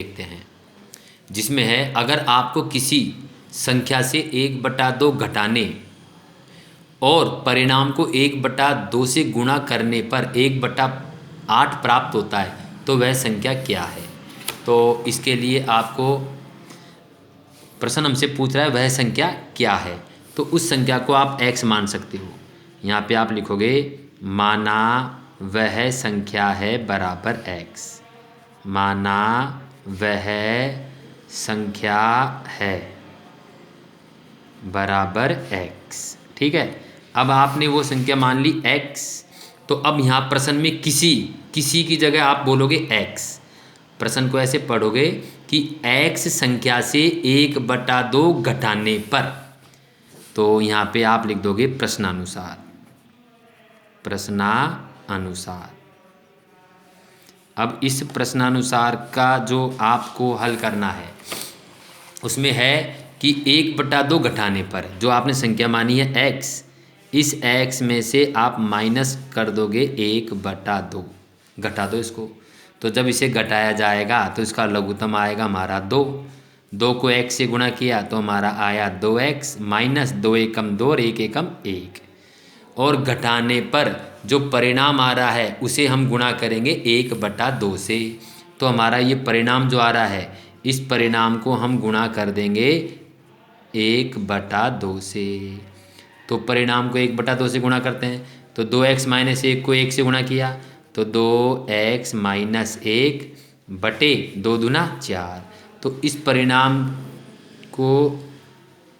देखते हैं, जिसमें है अगर आपको किसी संख्या से 1/2 घटाने और परिणाम को 1/2 से गुणा करने पर 1/8 प्राप्त होता है तो वह संख्या क्या है। तो इसके लिए आपको प्रश्न हमसे पूछ रहा है वह संख्या क्या है, तो उस संख्या को आप x मान सकते हो। यहाँ पे आप लिखोगे माना वह संख्या है बराबर x, माना वह संख्या है बराबर x। ठीक है, अब आपने वो संख्या मान ली x, तो अब यहाँ प्रश्न में किसी की जगह आप बोलोगे x। प्रश्न को ऐसे पढ़ोगे कि x संख्या से 1/2 घटाने पर, तो यहाँ पे आप लिख दोगे प्रश्नानुसार, प्रश्नानुसार। अब इस प्रश्नानुसार का जो आपको हल करना है उसमें है कि 1/2 घटाने पर जो आपने संख्या मानी है x, इस x में से आप माइनस कर दोगे 1/2, घटा दो इसको। तो जब इसे घटाया जाएगा तो इसका लघुत्तम आएगा हमारा 2। 2 को x से गुणा किया तो हमारा आया 2x माइनस 2 एकम 2 और 1 एकम 1। और घटाने पर जो परिणाम आ रहा है उसे हम गुणा करेंगे 1/2 से। तो हमारा ये परिणाम जो आ रहा है इस परिणाम को हम गुणा कर देंगे 1/2 से। तो परिणाम को 1/2 से गुणा करते हैं तो 2x माइनस 1 को 1 से गुणा किया तो 2x माइनस 1 बटे 2 दूना 4। तो इस परिणाम को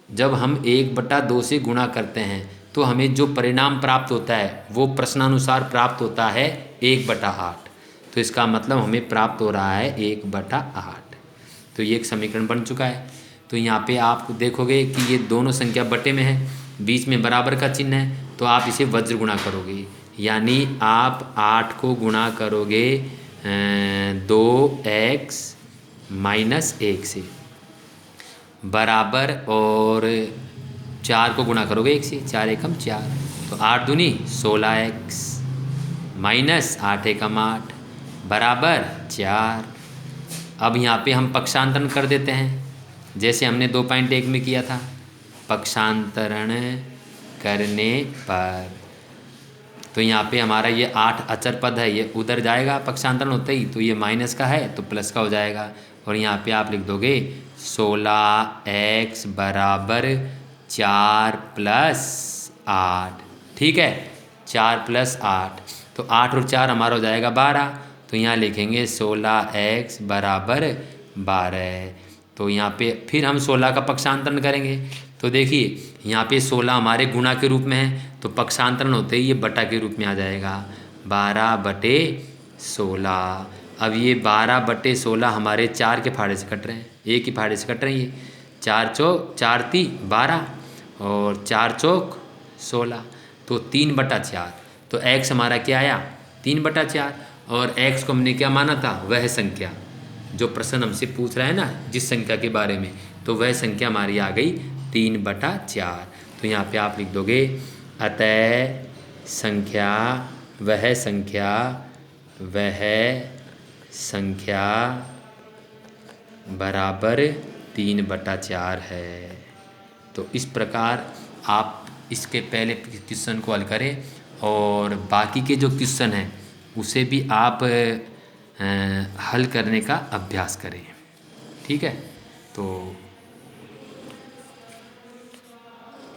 जब हम 1/2 से गुणा करते हैं तो हमें जो परिणाम प्राप्त होता है वो प्रश्नानुसार प्राप्त होता है 1/8। तो इसका मतलब हमें प्राप्त हो रहा है 1/8। तो ये एक समीकरण बन चुका है। तो यहाँ पे आप देखोगे कि ये दोनों संख्या बटे में है, बीच में बराबर का चिन्ह है, तो आप इसे वज्र गुणा करोगे, यानी आप 8 को गुणा करोगे 2x माइनस 1 से बराबर, और 4 को गुणा करोगे 1 से, 4 एकम 4, तो 8 दूनी 16x माइनस 8 एकम 8 बराबर 4। अब यहाँ पे हम पक्षांतरण कर देते हैं जैसे हमने 2.1 में किया था। पक्षांतरण करने पर तो यहाँ पे हमारा ये 8 अचर पद है, ये उधर जाएगा पक्षांतरण होते ही, तो ये माइनस का है तो प्लस का हो जाएगा। और यहाँ पे आप लिख दोगे 16x बराबर 4 + 8। ठीक है, 4 + 8, तो 8 और 4 हमारा हो जाएगा 12। तो यहाँ लिखेंगे 16x बराबर 12। तो यहाँ पे फिर हम 16 का पक्षांतरण करेंगे तो देखिए यहाँ पे 16 हमारे गुणा के रूप में है, तो पक्षांतरण होते ही ये बटा के रूप में आ जाएगा 12/16। अब ये 12/16 हमारे 4 के फाड़े से कट रहे हैं, 1 ही फाड़े से कट रहे हैं। ये 4 चौक 4 × 3 = 12 और 4 चौक 16, तो 3/4। तो x हमारा क्या आया 3/4, और x को हमने क्या माना था, वह संख्या जो प्रश्न हमसे पूछ रहा है ना जिस संख्या के बारे में, तो वह संख्या हमारी आ गई 3/4। तो यहाँ पे आप लिख दोगे अतः संख्या वह संख्या बराबर 3/4 है। तो इस प्रकार आप इसके पहले क्वेश्चन को हल करें और बाकी के जो क्वेश्चन हैं उसे भी आप हल करने का अभ्यास करें। ठीक है, तो